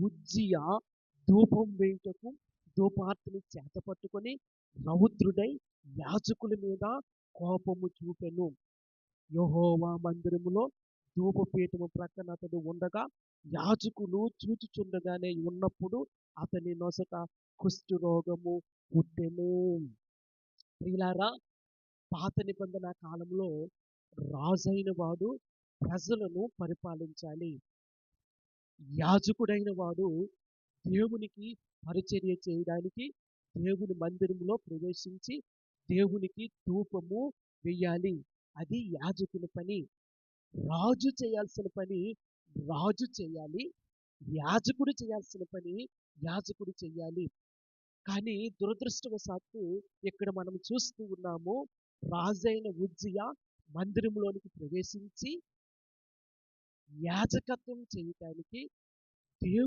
ఉజ్జియా ధూపం వేయుటకు ధూపార్తిని చేత పట్టుకొని రౌద్రుడై యాజకుల మీద కోపము చూపెను. యెహోవా మందిరములో ధూపపీఠము ప్రక్కన అతడు ఉండగా యాజకులు చూచుచుండగానే ఉన్నప్పుడు అతని నొసట కుష్ఠరోగము పుట్టెను. ప్రియులారా, పాత నిబంధన కాలంలో రాజైన వాడు ప్రజలను పరిపాలించాలి. యాజకుడైన వాడు దేవునికి పరిచర్య చేయడానికి దేవుని మందిరంలో ప్రవేశించి దేవునికి ధూపము వెయ్యాలి. అది యాజకుని పని. రాజు చేయాల్సిన పని రాజు చేయాలి. యాజకుడు చేయాల్సిన పని యాజకుడు చేయాలి. కానీ దురదృష్టవశాత్తు ఇక్కడ మనం చూస్తూ ఉన్నాము, రాజైన ఉజ్జియా మందిరంలోనికి ప్రవేశించి యాజకత్వం చేయటానికి